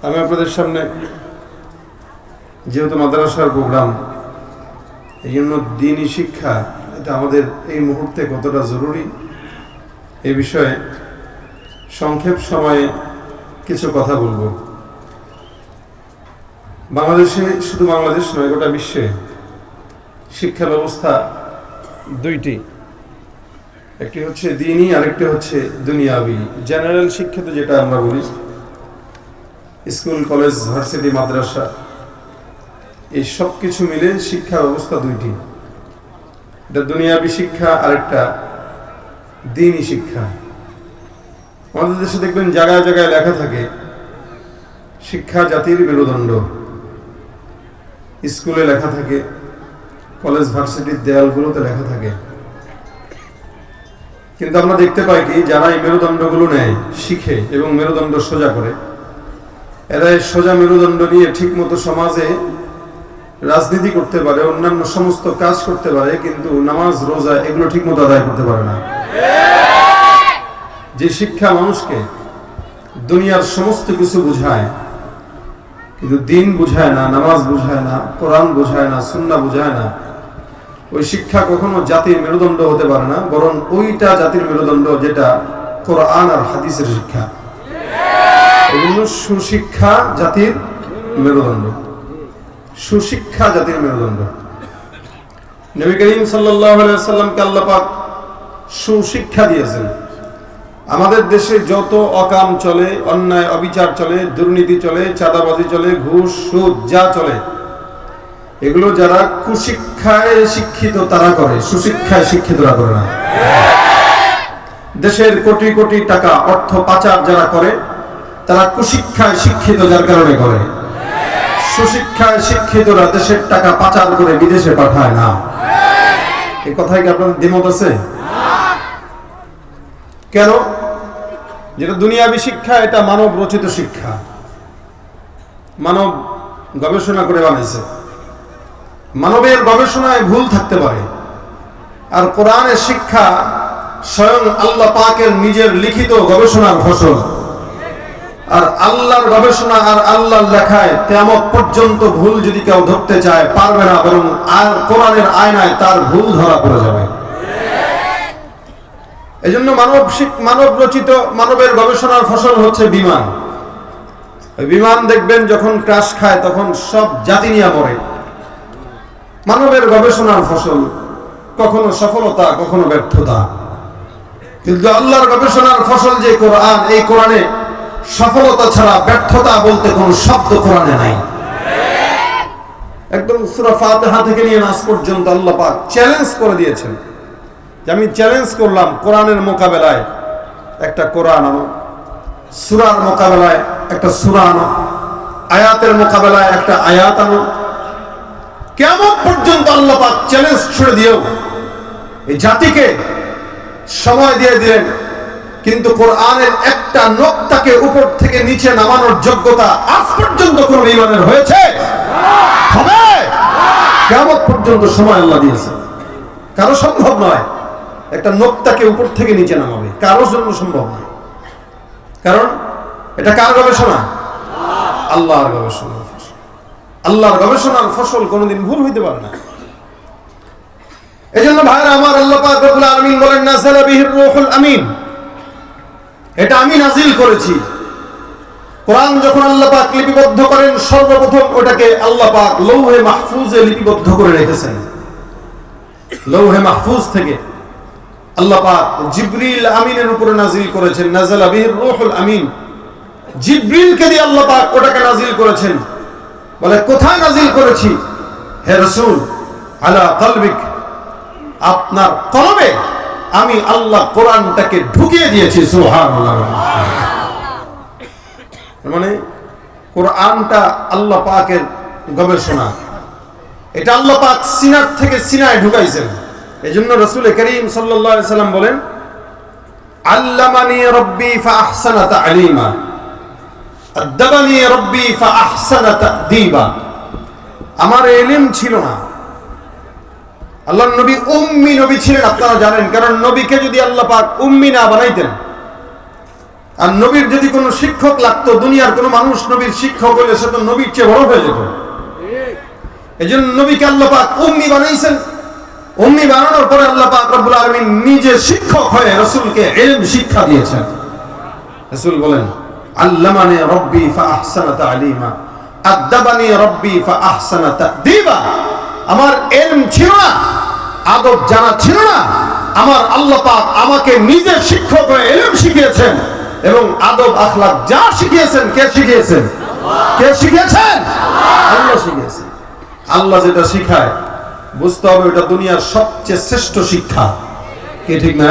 আমি আপনাদের সামনে যেহেতু মাদ্রাসার প্রোগ্রাম, এই জন্য দ্বীনি শিক্ষা এটা আমাদের এই মুহূর্তে কতটা জরুরি এই বিষয়ে সংক্ষেপ সময়ে কিছু কথা বলবো। বাংলাদেশে, শুধু বাংলাদেশ নয়, গোটা বিশ্বে শিক্ষা ব্যবস্থা দুইটি, একটি হচ্ছে দ্বীনি, আরেকটি হচ্ছে দুনিয়াবি। জেনারেল শিক্ষা তো যেটা আমরা বলি, স্কুল, কলেজ, ভার্সিটি, মাদ্রাসা, এই সব কিছু মিলে শিক্ষা ব্যবস্থা দুইটি। এটা দুনিয়াবি শিক্ষা, আরেকটা দ্বীনি শিক্ষা। আমাদের দেশে দেখবেন জায়গায় জায়গায় লেখা থাকে শিক্ষা জাতির মেরুদণ্ড। স্কুলে লেখা থাকে, কলেজ ভার্সিটির দেয়ালগুলোতে লেখা থাকে। কিন্তু আমরা দেখতে পাই কি, যারা এই মেরুদণ্ডগুলো নেয়, শিখে এবং মেরুদণ্ড সোজা করে, এরা এই সোজা মেরুদণ্ড নিয়ে ঠিক মতো সমাজে রাজনীতি করতে পারে, অন্যান্য সমস্ত কাজ করতে পারে, কিন্তু নামাজ, রোজা এগুলো ঠিক মতো আদায় করতে পারে না। যে শিক্ষা মানুষকে দুনিয়ার সমস্ত কিছু বুঝায়, কিন্তু দিন বুঝায় না, নামাজ বুঝায় না, কোরআন বুঝায় না, সুন্নাহ বুঝায় না, ওই শিক্ষা কখনো জাতির মেরুদণ্ড হতে পারে না। বরং ওইটা জাতির মেরুদণ্ড যেটা কোরআন আর হাদিসের শিক্ষা। এজন্য সুশিক্ষা জাতির মেরুদণ্ড, সুশিক্ষা জাতির মেরুদণ্ড। নবী করিম সাল্লাল্লাহু আলাইহি ওয়াসাল্লামকে আল্লাহ পাক সুশিক্ষা দিয়েছেন। আমাদের দেশে যত অকাম চলে, অন্যায় অবিচার চলে, দুর্নীতি চলে, চাঁদাবাজি চলে, ঘুষ সুদ যা চলে, এগুলো যারা কুশিক্ষায় শিক্ষিত তারা করে, সুশিক্ষায় শিক্ষিতরা করে না। দেশের কোটি কোটি টাকা অর্থ পাচার যারা করে, তারা কুশিক্ষায় শিক্ষিত যার কারণে করে। সুশিক্ষায় শিক্ষিতরা দেশের টাকা পাচার করে বিদেশে পাঠায় না। এই কথায় কি আপনাদের দ্বিমত আছে? কেন? যেটা দুনিয়াবি শিক্ষা, এটা মানব রচিত শিক্ষা, মানব গবেষণা করে বানাইছে। মানবের গবেষণায় ভুল থাকতে পারে, আর কোরআনের শিক্ষা স্বয়ং আল্লাহ পাকের নিজের লিখিত গবেষণার ফসল। আর আল্লাহর গবেষণা আর আল্লাহর লেখায় কিয়ামত পর্যন্ত ভুল যদি কেউ ধরতে চায় পারবে না, বরং আর কোরআনের আয়নায় তার ভুল ধরা পড়ে যাবে। এজন্য মানব রচিত, মানবের গবেষণার ফসল হচ্ছে বিমান। বিমান দেখবেন যখন ক্রাশ খায় তখন সব জাতি নিয়ে মরে। মানবের গবেষণার ফসল, কখনো সফলতা, কখনো ব্যর্থতা। কিন্তু আল্লাহর গবেষণার ফসল যে কোরআন, এই কোরআনে সফলতা ছাড়া ব্যর্থতা বলতে কোনো শব্দ কোরআনে নাই। একদম সূরা ফাতিহা থেকে নিয়ে নাস পর্যন্ত আল্লাহ পাক চ্যালেঞ্জ করে দিয়েছেন যে আমি চ্যালেঞ্জ করলাম, কোরআনের মোকাবেলায় একটা কোরআন আনো, সূরার মোকাবেলায় একটা সূরা আনো, আয়াতের মোকাবেলায় একটা আয়াত আনো। কিয়ামত পর্যন্ত আল্লাহ পাক চ্যালেঞ্জ ছুড়ে দিয়েও এই জাতিকে সময় দিয়ে দিলেন, কিন্তু কোরআনের একটা নোক্তাকে উপর থেকে নিচে নামানোর যোগ্যতা আজ পর্যন্ত কোন ইমানের হয়েছে? হবে? কিয়ামত পর্যন্ত সময় আল্লাহ দিয়েছে। কারো সম্ভব নয় একটা নোক্তাকে উপর থেকে নিচে নামাবে, কারোর জন্য সম্ভব নয়। কারণ এটা কার গবেষণা? আল্লাহর গবেষণার ফসল। আল্লাহর গবেষণার ফসল কোনোদিন ভুল হইতে পারে না। এজন্য ভাইরা আমার, আল্লাহ পাক রব্বুল আলামিন বলেন, নাযালা বিহির রূহুল আমিন, এটা আমি নাজিল করেছি। কোরআন যখন আল্লাহ পাক লিপিবদ্ধ করেন, সর্বপ্রথম ওটাকে আল্লাহ পাক লৌহে মাহফুজে লিপিবদ্ধ করে রেখেছেন। লৌহে মাহফুজ থেকে আল্লাহ পাক জিবরিল আমিনের উপরে নাজিল করেছেন। নাযালা বিহির রূহুল আমিন, জিবরিলকে দিয়ে আল্লাহ পাক ওটাকে নাজিল করেছেন। বলে কোথায় নাজিল করেছি? হে রাসূল, আলা কলবিক, আপনার কলবে আমি আল্লাহ কোরআনটাকে ঢুকিয়ে দিয়েছি। সুবহানাল্লাহ। মানে কোরআনটা আল্লাহ পাকের গবেষণা, এটা আল্লাহ পাক সিনার থেকে সিনায় ঢুকাইছেন। এজন্য রাসূল করিম সাল্লাল্লাহু আলাইহি সাল্লাম বলেন, আল্লামানি রাব্বি ফাআহসানা তা'লিমা, আদাবানি রাব্বি ফাআহসানা তা'দীবা। আমার ইলম ছিল না, আল্লাহর নবী উম্মি নবী ছিলেন, আপনারা জানেন। কারণ নবীকে যদি আল্লাহ পাক উম্মি না বানাইতেন, আর নবীর যদি কোনো শিক্ষক লাগতো, দুনিয়ার কোনো মানুষ নবীর শিক্ষক হলে সে তো নবীর চেয়ে বড় হয়ে যেত। এজন্য নবীকে আল্লাহ পাক উম্মি বানাইছেন। উম্মি বানানোর পরে আল্লাহ পাক রব্বুল আলামিন নিজে শিক্ষক হয়ে রাসূলকে ইলম শিক্ষা দিয়েছেন। রাসূল বলেন, আল্লামানি রাব্বি ফাআহসানা তা'লিমা, আদাবানি রাব্বি ফাআহসানা তা'দীবা। আমার ইলম ছিল না, আদব জানা ছিল না, আমার আল্লাহ পাক আমাকে নিজে শিক্ষক হয়ে ইলম শিখিয়েছেন এবং আদব আখলাক যা শিখিয়েছেন, কে শিখিয়েছেন? কে শিখিয়েছেন? আল্লাহ শিখিয়েছেন। আল্লাহ যেটা শিখায় বুঝতে হবে ওটা দুনিয়ার সবচেয়ে শ্রেষ্ঠ শিক্ষা। কি ঠিক না?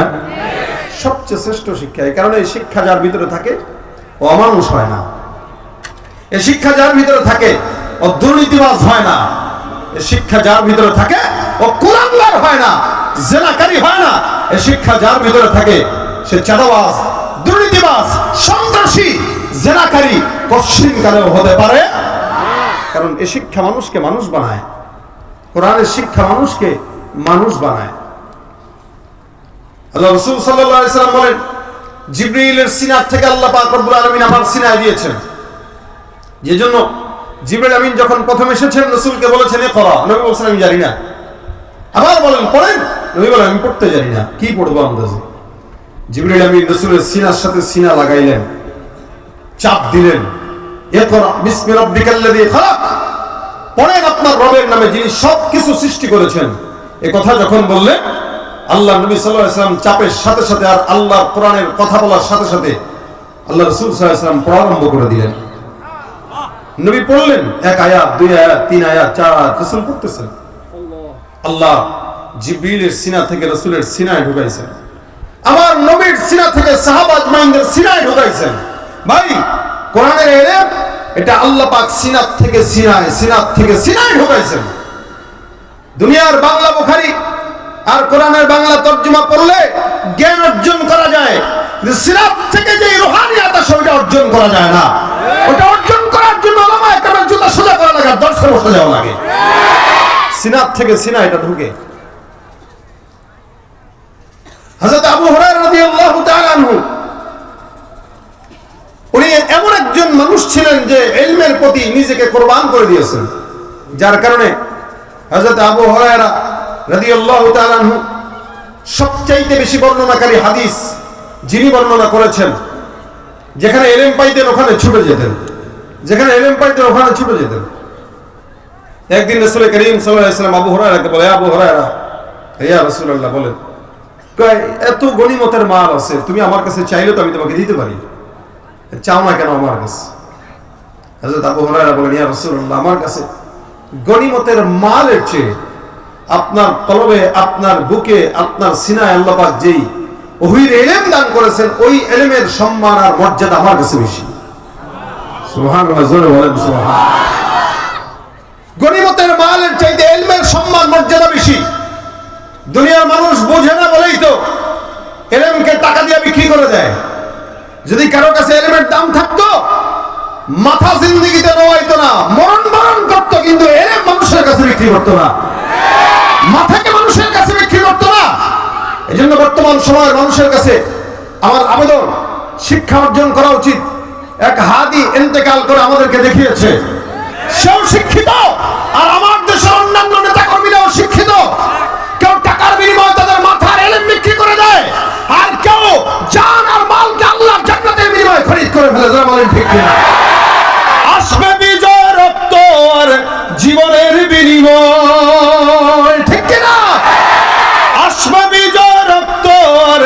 সবচেয়ে শ্রেষ্ঠ শিক্ষা। এই কারণে এই শিক্ষা যার ভিতরে থাকে ও অমানুষ হয় না। এই শিক্ষা যার ভিতরে থাকে ও দুর্নীতিবাজ হয় না। এই শিক্ষা যার ভিতরে থাকে ও কুলাঙ্গার হয় না, জেনাকারী হয় না। এই শিক্ষা যার ভিতরে থাকে সে চাঁদাবাজ, দুর্নীতিবাজ, সন্ত্রাসী, জেনাকারী কশিনকালেও হতে পারে। কারণ এই শিক্ষা মানুষকে মানুষ বানায়। কোরআনের শিক্ষা মানুষকে মানুষ বানায়। আল্লাহ রাসূল সাল্লাল্লাহু আলাইহি সাল্লাম বলেন, জিবরিলের সিনাত থেকে আল্লাহ পাক রব্বুল আলামিন আমার সিনায় দিয়েছেন। যেজন্য জিবরিল আমিন যখন প্রথম এসেছেন রাসূলকে বলেছেন ইকরা, নবী বলেছেন আমি জানি না। আবার বলেন পড়েন, নবী বলেন আমি পড়তে জানি না, কি পড়বো আন্দাজে। জিবরিল আমিন রাসূলের সিনার সাথে সিনা লাগাইলেন, চাপ দিলেন, ইকরা বিসমি রাব্বিকাল্লাযী খালাক, পড়েন আপনার রবের নামে যিনি সবকিছু সৃষ্টি করেছেন। এই কথা যখন বললেন আল্লাহ নবী সাল্লাল্লাহু আলাইহি ওয়াসাল্লাম চাপের সাথে সাথে আর আল্লাহর কোরআনের কথা বলার সাথে সাথে আল্লাহ রাসূল সাল্লাল্লাহু আলাইহি ওয়াসাল্লাম পড়া আরম্ভ করে দিলেন। নবী পড়লেন, এক আয়াত, দুই আয়াত, তিন আয়াত, চার আয়াত, রাসূল পড়তেছেন। আল্লাহ জিবরিলের সিনা থেকে রাসূলের সিনায় ঢুকাইছেন, আমার নবীর সিনা থেকে সাহাবা আজমাইনদের সিনায় ঢুকাইছেন। ভাই, কোরআনের ইলম এটা আল্লাহ পাক সিনাত থেকে সিনায়, সিনাত থেকে সিনায় ঢুকাইছেন। দুনিয়ার বাংলা বুখারী আর কোরআনের বাংলা তরজমা পড়লে জ্ঞান অর্জন করা যায়, কিন্তু সিনাত থেকে যে রূহানিয়াত আসে ওটা অর্জন করা যায় না। ওটা অর্জন করার জন্য উলামায়ে কেরামের জুতা সোজা করা লাগে, দর্শে বসে যাওয়া লাগে। সিনাত থেকে সিনা এটা ঢুকে। হযরত আবু হুরায়রা রাদিয়াল্লাহু তাআলা আনহু উনি এমন একজন মানুষ ছিলেন যে ইলমের প্রতি নিজেকে কোরবান করে দিয়েছেন, যার কারণে হযরত আবু হুরায়রা রাদিয়াল্লাহু তাআলা আনহু সবচাইতে বেশি বর্ণনাকারী হাদিস যিনি বর্ণনা করেছেন, যেখানে ইলম পাইতেন ওখানে ছুটে যেতেন, যেখানে ইলম পাইতেন ওখানে ছুটে যেতেন। একদিন রাসূল করিম সাল্লাল্লাহু আলাইহি ওয়াসাল্লাম আবু হুরায়রাকে বলে, আবু হুরায়রা, ইয়া রাসূলুল্লাহ বলেন, কয় এত গনিমতের মাল আছে, তুমি আমার কাছে চাইলে তো আমি তোমাকে দিতে পারি, চাও না কেন আমার কাছে? হযরত আবু হুরায়রা বলেন, ইয়া রাসূলুল্লাহ, আমার কাছে গনিমতের মালের চেয়ে আপনার কলবে, আপনার বুকে, আপনার সিনায় আল্লাহ পাক যেই ওহির ইলম দান করেছেন ওই ইলমের সম্মান আর মর্যাদা আমার কাছে বেশি। সুবহানাল্লাহ, জোরে বলেন সুবহানাল্লাহ। গনিমতের মালের চাইতে ইলমের সম্মান মর্যাদা বেশি। দুনিয়ার মানুষ বোঝে না বলেই তো ইলমকে টাকা দিয়ে বিক্রি করে দেয়। যদি কারো কাছে ইলমের দাম থাকতো মাথা জিন্দেগিতে নোয়াইতো না, মরণ বরণ করতো, কিন্তু ইলম মানুষের কাছে বিক্রি করতো না, মাথাকে মানুষের কাছে বিক্রি করতো না। এজন্য বর্তমান সময়ের মানুষের কাছে আমার আবেদন, শিক্ষা অর্জন করা উচিত। এক হাদি ইন্তেকাল করে আমাদেরকে দেখিয়েছে, সেও শিক্ষিত আর আমার দেশের অন্যান্য নেতা কর্মীরাও শিক্ষিত। কেউ টাকার বিনিময়ে তাদের মাথার ইলম বিক্রি করে দেয়, আর কেউ জান আর মালকে আল্লাহর জান্নাতের বিনিময়ে খরিদ করে ফেলে। যারা বলেন ঠিক কিনা? আসবে বিজয়, রক্ত আর জীবনের বিনিময়, ঠিক কিনা? আসবে বিজয়, রক্ত আর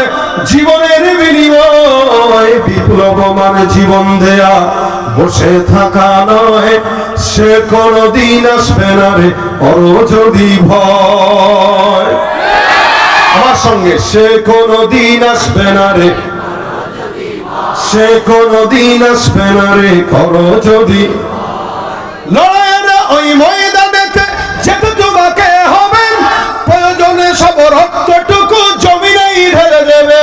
জীবনের বিনিময়। বিপ্লব মানে জীবন দেয়া, বসে থাকা নয়, সে কোনদিন আসবে না রে করো যদি ভয়। আমার সঙ্গে, সে কোনদিন আসবে না রে, সে কোনদিন আসবে না রে করো যদি। লড়াইয়ের ওই ময়দানেতে যেতে তোমাকে হবে, প্রয়োজনে সব রক্তটুকু জমিনেই ঢেলে দেবে।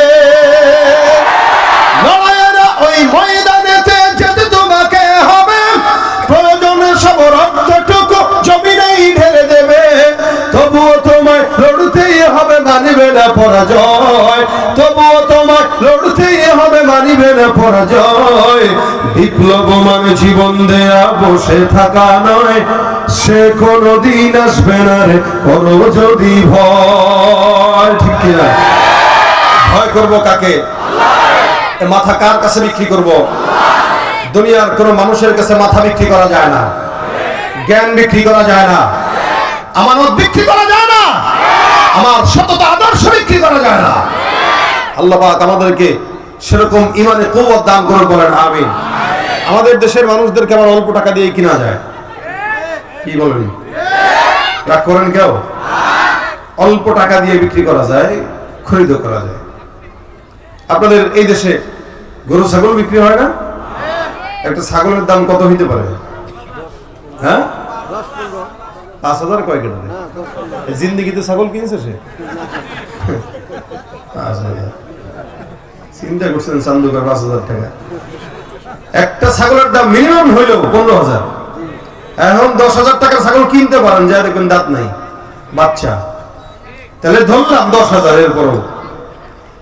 লড়াইয়ের ওই ময়দানেতে যেতে তোমাকে হবে, প্রয়োজনে সব রক্তটুকু জমিনেই ঢেলে দেবে। তবুও তোমায় লড়তেই হবে, মানিবে না পরাজয়। তবুও তোমায় লড়তেই হবে, মানিবে না পরাজয়, বিপ্লব মানে জীবন দেয়া বসে থাকা নয়, সে কোনদিন আসবে না রে করো যদি ভয়। ঠিক কিনা? ভয় করব কাকে? এ মাথা কার কাছে বিক্রি করব? দুনিয়ার কোন মানুষের কাছে মাথা বিক্রি করা যায় না, জ্ঞান বিক্রি করা যায় না, আমানত বিক্রি করা যায় না, আমার সততা আদর্শ বিক্রি করা যায় না। আল্লাহ পাক আমাদেরকে সেরকম ইমানে কুওয়াত দান করুন, বলেন আমিন। আমাদের দেশের মানুষদেরকে আবার অল্প টাকা দিয়ে কিনা যায়, কি বলেন? রাগ করেন কেউ? অল্প টাকা দিয়ে বিক্রি করা যায়, খরিদ করা যায়। আপনাদের এই দেশে গরু ছাগল বিক্রি হয় না? একটা ছাগলের দাম কত হইতে পারে? হ্যাঁ, 5,000 কয় কেটে? জিন্দিগিতে ছাগল কিনেছে সে 5,000। চিন্তা করছেন চান্দুকার 5,000 টাকা। একটা ছাগলের দাম মিনিমাম হইল 15,000। এখন 10,000 টাকার ছাগল কিনতে পারেন, যা দেখবেন দাঁত নাই, বাচ্চা। তাহলে ধরলাম 10,000, এরপরও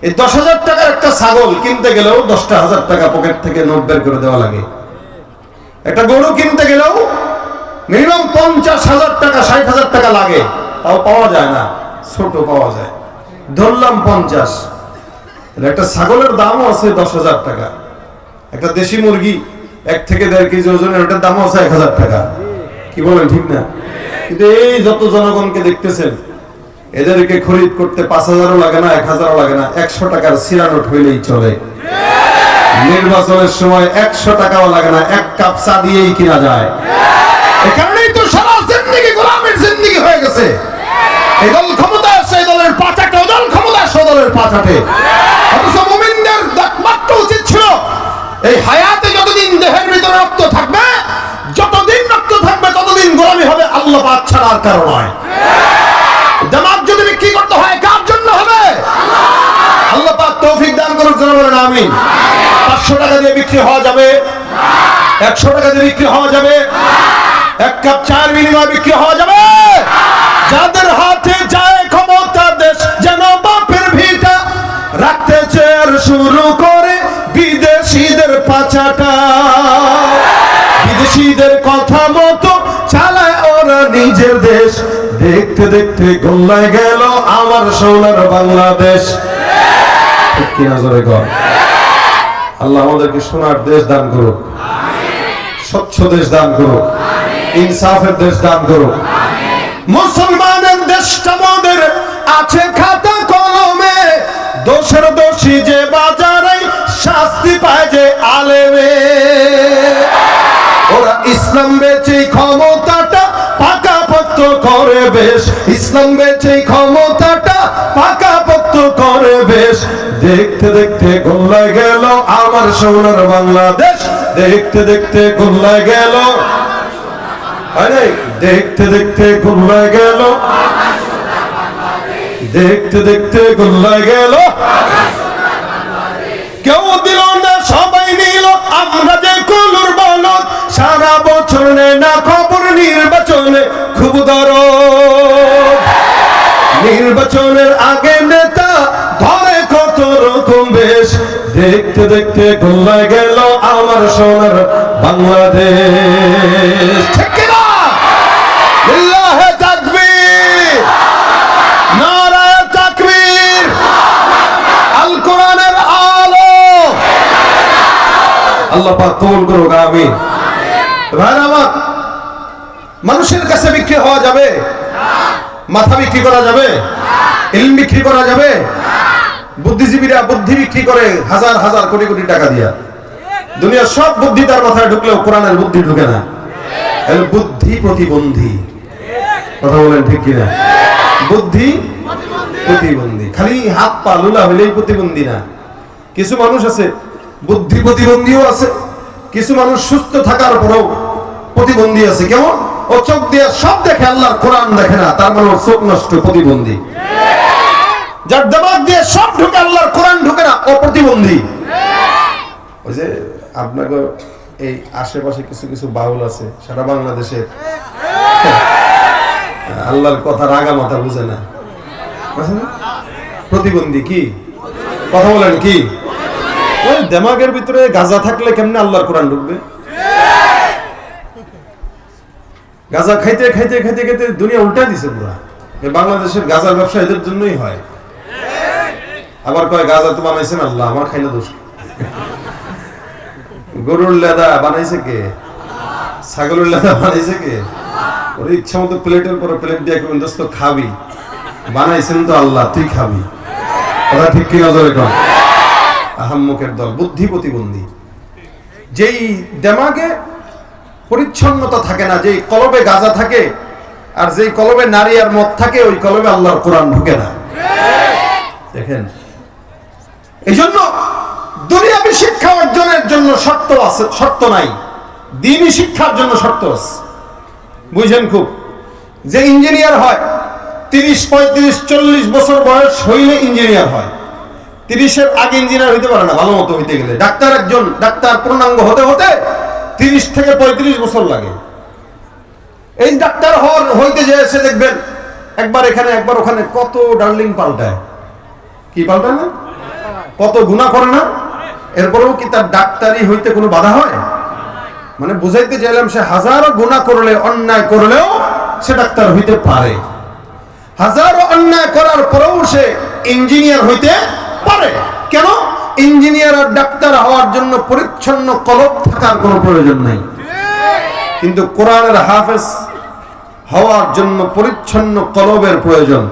এই 10,000 টাকার একটা ছাগল কিনতে গেলেও 10,000 টাকা পকেট থেকে নোট বের করে দেওয়া লাগে। একটা গরু কিনতে গেলেও মিনিমাম 50,000 টাকা 60,000 টাকা লাগে, তাও পাওয়া যায় না, ছোট পাওয়া যায়। ধরলাম 50, তাহলে একটা ছাগলের দামও আছে 10,000 টাকা। একটা দেশি মুরগি 1 থেকে 1.5 কেজি ওজনের, ওটার দামও আছে 1,000 টাকা। কি বলেন, ঠিক না? কিন্তু এই যত জনগণকে দেখতেছেন, এদেরকে খরিদ করতে 5,000ও লাগে না, 1,000ও লাগে না, 100 টাকার সিরা নোট হইলেই চলে। নির্বাচনের সময় 100 টাকাও লাগে না, 1 কাপ চা দিয়েই কিনা যায়। এই কারণেই তো সারা জিন্দেগি গোলামের জিন্দেগি হয়ে গেছে। এই দল ক্ষমতা আসে, এই দলের পাচাটে, ও দল ক্ষমতা আসে, ও দলের পাচাটে। অথচ মুমিনদের একমাত্র উচিত ছিল এই হায়াতে যতদিন দেহের ভিতরে রক্ত থাকবে, যতদিন রক্ত থাকবে ততদিন গোলামি হবে আল্লাহ পাক ছাড়া আর কারো নয়। জামাত যদি বিক্রি করতে হয় কার জন্য হবে? আল্লাহ পাক তৌফিক দান করুন, জোরে বলেন আমিন। 500 টাকা দিয়ে বিক্রি হওয়া যাবে? 100 টাকা দিয়ে বিক্রি হওয়া যাবে? 1 কাপ চায়ের বিনিময়ে বিক্রি হওয়া যাবে? যাদের হাতে যায় ক্ষমতা, দেশ যেন বাপের ভিটা, রাখতে চেয়ার শুরু করে বিদেশিদের পাচাটা। বিদেশিদের কথা মতো চালায় ওরা নিজের দেশ, দেখতে দেখতে গোল্লায় গেল আমার সোনার বাংলাদেশ। ঠিক কিনা? জোরে কর। আল্লাহ আমাদেরকে সোনার দেশ দান করুক, স্বচ্ছ দেশ দান করুক, ইনসাফের দেশ দান করুক। মুসলমানের দেশটা আমাদের আছে খাতা কলমে, দোষের দোষী যে বাজারে শাস্তি পায় যে আলেমে। ওরা ইসলাম বেচে ক্ষমতাটা পাকাপোক্ত করে বেশ, ইসলাম বেচে ক্ষমতাটা পাকাপোক্ত করে বেশ। দেখতে দেখতে গোল্লায় গেল আমার সোনার বাংলাদেশ, দেখতে দেখতে গোল্লায় গেল, দেখতে দেখতে গোল্লায় গেল, দেখতে দেখতে গোল্লায় গেল। কেউ দিল না, সবাই নিল, আমরা যে কুলুর বলদ, সারা বছর নেয় না খবর, নির্বাচনে খুব দরদ। নির্বাচনের আগে নেতা ধরে কত রকম বেশ, দেখতে দেখতে গোল্লায় গেল আমার সোনার বাংলাদেশ। ঠিক কিনা? লিল্লাহে তাকবীর, নারায়ে তাকবীর, আল কোরআনের আলো। আল্লাহ পাক কবুল করুক, আমিন। ভাইরা আমার, মানুষের কাছে বিক্রি হওয়া যাবে? মাথা বিক্রি করা যাবে? ইলম বিক্রি করা যাবে? বুদ্ধিজীবীরা বুদ্ধি বিক্রি করে হাজার হাজার কোটি কোটি টাকা দিয়া। দুনিয়ার সব বুদ্ধি তার মাথায় ঢুকলেও কোরআনের বুদ্ধি ঢুকে না। বুদ্ধি প্রতিবন্ধী। কথা বলেন ঠিক কিনা? বুদ্ধি প্রতিবন্ধী। খালি হাত পা লুলা হইলেই প্রতিবন্ধী না। কিছু মানুষ আছে বুদ্ধি প্রতিবন্ধীও আছে, কিছু মানুষ সুস্থ থাকার পরেও প্রতিবন্ধী আছে। কেমন? ও চোখ দিয়ে সব দেখে, আল্লাহর কোরআন দেখে না, তার মানে ওর চোখ নষ্ট, প্রতিবন্ধী। যার দিমাগ দিয়ে সব ঢুকে, আল্লাহর কোরআন ঢুকে না, ও প্রতিবন্ধী। ওই যে আপনাকে এই আশেপাশে কিছু কিছু বাউল আছে সারা বাংলাদেশের, আল্লাহর কথা রাগা মাথা বুঝে না, প্রতিবন্ধী। কি কথা বলেন? কি ওই দেমাগের ভিতরে গাঁজা থাকলে কেমনে আল্লাহর কোরআন ঢুকবে? গাঁজা খাইতে খাইতে খাইতে খাইতে দুনিয়া উল্টা দিছে পুরা। বাংলাদেশের গাঁজার ব্যবসা এদের জন্যই হয়। আবার কয় গাঁজা তো বানাইছেন আল্লাহ, আমার খাইলে দোষ। গরুর লেদা বানাইছে কে? ছাগলের লেদা বানাইছে কে? ওর ইচ্ছা মতো প্লেটের পরে প্লেট দিয়ে কেমন দোস্ত খাবি, বানাইছেন তো আল্লাহ, তুই খাবি। কথা ঠিক কি নজরে কম? আহাম্মকের দল, বুদ্ধি প্রতিবন্ধী। যেই দেমাগে পরিচ্ছন্নতা থাকে না, যেই কলবে গাঁজা থাকে, আর যেই কলবে নারী আর মদ থাকে, ওই কলবে আল্লাহর কোরআন ঢুকে না। দেখেন, এই জন্য দুনিয়াবী শিক্ষা অর্জনের জন্য শর্ত আছে, শর্ত নাই। দ্বীনি শিক্ষার জন্য শর্ত আছে। বুঝেন খুব, যে ইঞ্জিনিয়ার হয় 30, 35, 40 বছর বয়স হইলে ইঞ্জিনিয়ার হয়। 30-এর আগে ইঞ্জিনিয়ার হইতে পারে না। ভালো মতো হইতে গেলে ডাক্তার, একজন ডাক্তার পূর্ণাঙ্গ হতে হতে 30 থেকে 35 বছর লাগে। এই ডাক্তার হইতে যে এসে দেখবেন একবার এখানে একবার ওখানে কত ডার্লিং পাল্টায়। কি পাল্টায় না? কত গুনাহ করে না? এরপরেও কি তার ডাক্তারি হইতে কোনো বাধা হয়? মানে বুঝাইতে চাইলাম, সে হাজারো গুনাহ করলে, অন্যায় করলেও সে ডাক্তার হইতে পারে। হাজারো অন্যায় করার পরেও সে ইঞ্জিনিয়ার হইতে পারে। কেন? ইঞ্জিনিয়ার আর ডাক্তার হওয়ার জন্য পরিচ্ছন্ন কলব থাকার কোনো প্রয়োজন নাই, কিন্তু কোরআনের হাফেজ হওয়ার জন্য পরিচ্ছন্ন কলবের প্রয়োজন।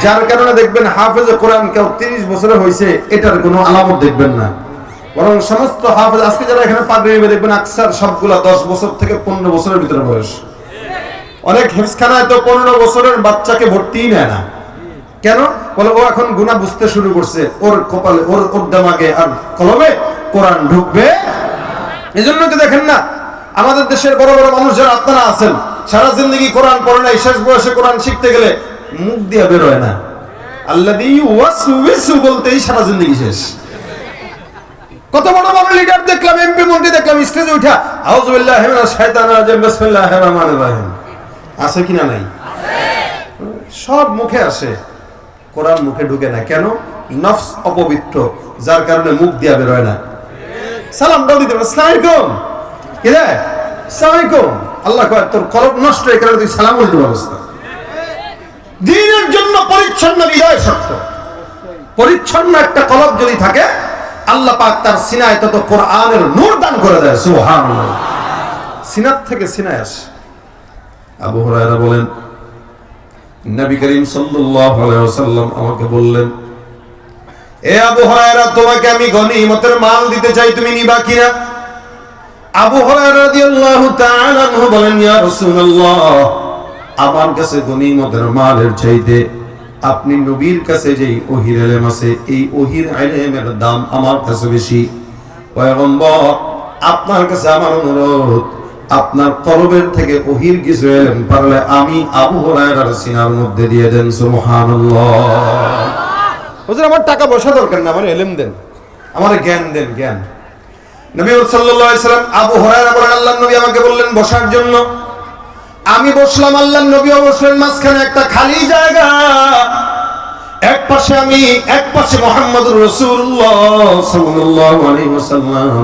যার কারণে দেখবেন হাফেজে কোরআন কেউ 30 বছরে হয়েছে এটার কোনো আলামত দেখবেন না, বরং সমস্ত হাফেজ আজকে যারা এখানে পাগড়ি নেবে দেখবেন আকসার সবগুলা 10 বছর থেকে 15 বছরের ভিতরে বয়স। অনেক হেফজখানায় তো 15 বছরের বাচ্চাকে ভর্তিই নেয় না। কেন? বলে ও এখন গুনাহ বুঝতে শুরু করছে, ওর কপালে, ওর দেমাগে আর কলবে কোরআন ঢুকবে। এজন্য তো দেখেন না, আমাদের দেশের বড় বড় মানুষ যারা আপনারা আছেন, সারা জিন্দগি কোরআন পড়ে নাই, শেষ বয়সে কোরআন শিখতে গেলে মুখ দিয়ে বের হয় না। আল্লাযী ওয়াসওয়াসু বলতেই সারা জিন্দগি শেষ। কত বড় বড় লিডার দেখলাম, এমপি মন্ত্রী দেখলাম, স্টেজে উঠা আউযু বিল্লাহি মিনাশ শাইতানির রাজিম বিসমিল্লাহির রহমানির রহিম। আছে কিনা? নাই। সব মুখে আসে, কোরআন মুখে ঢুকে না। কেন? নফস অপবিত্র, যার কারণে মুখ দিয়া বের হয় না। সালাম দাও দিতে, আসসালামু আলাইকুম, কি রে, আসসালামু আলাইকুম। আল্লাহ কয় তোর কলব নষ্ট, এই কারণে তুই সালাম বলতে পারছিস না। দ্বীনের জন্য পরিচ্ছন্ন হৃদয় শর্ত। পরিচ্ছন্ন একটা কলব যদি থাকে, আল্লাহ পাক তার সিনায় তত কোরআনের নূর দান করে দেয়। সুবহানাল্লাহ। সিনাত থেকে সিনায় আসে। আবু হুরায়রা বলেন, নবী করিম সাল্লাল্লাহু আলাইহি ওয়াসাল্লাম আমাকে বললেন, এ আবু হুরায়রা, তোমাকে আমি গনিমতের মাল দিতে চাই, তুমি নিবা কিনা? আবু হুরায়রা রাদিয়াল্লাহু তাআলা আনহু বলেন, ইয়া রাসূলুল্লাহ, আমার কাছে গনিমতের মালের চাইতে আপনি নবীর কাছে যেই ওহীর ইলম আছে, এই ওহীর ইলমের দাম আমার কাছে বেশি। পয়গম্বর, আপনার কাছে আমার অনুরোধ, আপনার কলবের থেকে ওহীর কিছু ইলম পারলে আমি আবু হুরায়রার সিনার মধ্যে দিয়ে দেন। সুবহানাল্লাহ। হুজুর, আমার টাকা পয়সা দরকার না, আমার ইলম দেন, আমার জ্ঞান দেন, জ্ঞান। নবী সাল্লাল্লাহু আলাইহি সাল্লাম, আবু হুরায়রা বলেন, আল্লাহর নবী আমাকে বললেন বসার জন্য। আমি বসলাম, আল্লাহর নবী বসলেন মাঝখানে একটা খালি জায়গা। এক পাশে আমি, এক পাশে মুহাম্মদুর রাসূলুল্লাহ সাল্লাল্লাহু আলাইহি ওয়াসাল্লাম।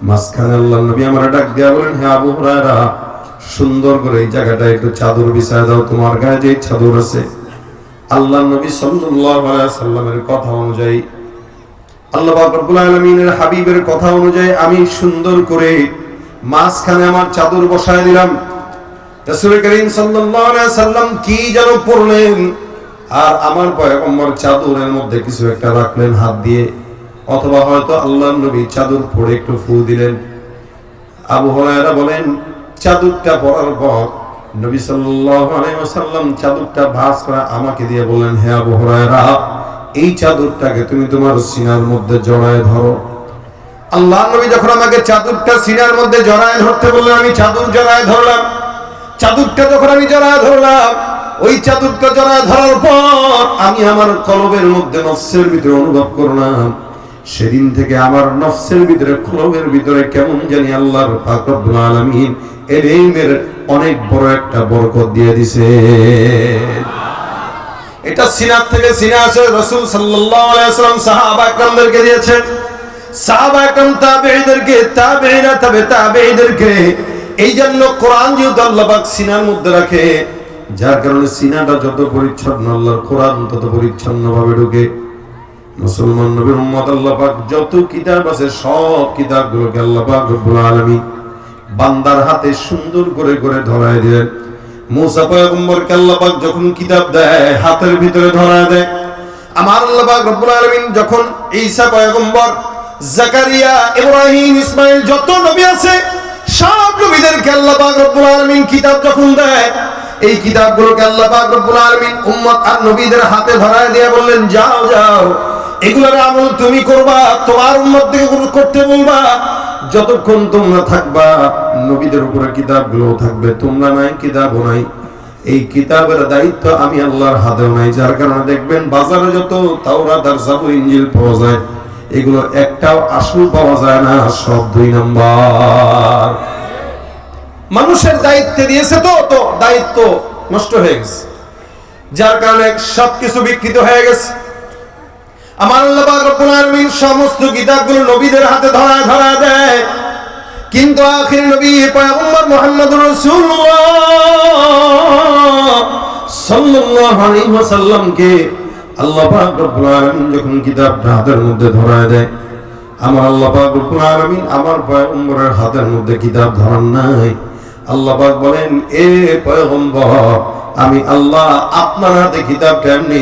মাঝখানে আল্লাহর নবী আমার ডাক দিয়া বলেন, হে আবু হুরায়রা, সুন্দর করে এই জায়গাটা একটু চাদর বিছায় দাও, তোমার গায়ে যে চাদর আছে। আল্লাহর নবী সাল্লাল্লাহু আলাইহি ওয়াসাল্লামের কথা অনুযায়ী, আল্লাহ পাক রব্বুল আলামিনের হাবিবের কথা অনুযায়ী আমি সুন্দর করে মাঝখানে আমার চাদর বসায় দিলাম। রাসূল করিম সাল্লাল্লাহু আলাইহি ওয়াসাল্লাম কি যেন পড়লেন, আর আমার পয়গম্বর চাদরের মধ্যে কিছু একটা রাখলেন হাত দিয়ে, অথবা হয়তো আল্লাহর নবী চাদর পরে একটু ফু দিলেন। আবু হুরায়রা বলেন, চাদরটা পরার পর নবী সাল্লাল্লাহু আলাইহি ওয়াসাল্লাম চাদরটা ভাঁজ করে আমাকে দিয়ে বললেন, হে আবু হুরায়রা, এই চাদরটাকে তুমি তোমার সিনার মধ্যে জড়ায় ধরো। আল্লাহর নবী যখন আমাকে চাদরটা সিনার মধ্যে জড়ায় ধরতে বললেন, আমি চাদর জড়ায় ধরলাম। চাদরটা যখন আমি জড়ায় ধরলাম, ওই চাদরটা জড়ায় ধরার পর আমি আমার কলবের মধ্যে, নফসের ভিতরে অনুভব করলাম, সেদিন থেকে আমার নফসের ভিতরে, কলবের ভিতরে কেমন জানি আল্লাহর পাক রব্বুল আলামিন ইলমের অনেক বড় একটা বরকত দিয়ে দিয়েছে। এটা সিনাত থেকে সিনা আসে, রাসূল সাল্লাল্লাহু আলাইহি ওয়াসাল্লাম সাহাবা একরামদেরকে দিয়েছেন। সাহাবা একরাম তাবেঈদেরকে, তাবেঈরা তাবে তাবেঈদেরকে। এই জন্য কোরআন যেহেতু আল্লাহ পাক সিনার মধ্যে রাখে, যার কারণে সিনাটা যত পরিচ্ছন্ন আল্লাহর কোরআন তত পরিচ্ছন্ন ভাবে ঢুকে। মুসলমান নবীর উম্মত আল্লাহ পাক যত কিতাব আছে সব কিতাবগুলোকে আল্লাহ পাক রব্বুল আলামিন বান্দার হাতে সুন্দর করে করে ধরায় দিলেন। মুসা পয়গম্বরকে আল্লাহ পাক যখন কিতাব দেয় হাতের ভিতরে ধরায় দেয়। আমার আল্লাহ পাক রব্বুল আলামিন যখন ঈসা পয়গম্বর, জাকারিয়া, ইব্রাহিম, ইসমাইল যত নবী আছে সব নবীদেরকে আল্লাহ পাক রব্বুল আলামিন কিতাব যখন দেয়, এই কিতাবগুলোকে আল্লাহ পাক রব্বুল আলামিন উম্মত আর নবীদের হাতে ধরায় দিয়ে বললেন, যাও যাও এগুলোর আমল তুমি করবা, তোমার উম্মতকে করতে বলবা। যতক্ষণ তোমরা থাকবা নবীদের উপরে কিতাবগুলো থাকবে, তোমরা নাই কিতাবও নাই। এই কিতাবের দায়িত্ব আমি আল্লাহর হাতেও নাই। যার কারণে দেখবেন বাজারে যত তাওরাত আর জাবুর ইনজিল পাওয়া যায় এগুলো একটাও আসল পাওয়া যায় না, সব 2 নাম্বার। মানুষের দায়িত্বে দিয়েছে তো দায়িত্ব নষ্ট হয়ে গেছে, যার কারণে সবকিছু বিকৃত হয়ে গেছে। আমার আল্লাহ পাক রব্বুল আলামিন সমস্ত কিতাবগুলো নবীদের হাতে ধরায় দেয়, কিন্তু আখির নবী পয়গম্বর মুহাম্মদুর রাসূলুল্লাহ সাল্লাল্লাহু আলাইহি ওয়াসাল্লামকে আল্লাহ পাক রব্বুল আলামিন যখন কিতাবটা হাতের মধ্যে ধরায় দেয়, আমার আল্লাহ পাক রব্বুল আলামিন আমার পয়গম্বরের হাতের মধ্যে কিতাব ধরান নাই। আল্লাহ পাক বলেন, এ পয়গম্বর আমি আল্লাহ আপনার হাতে কিতাবটা এমনি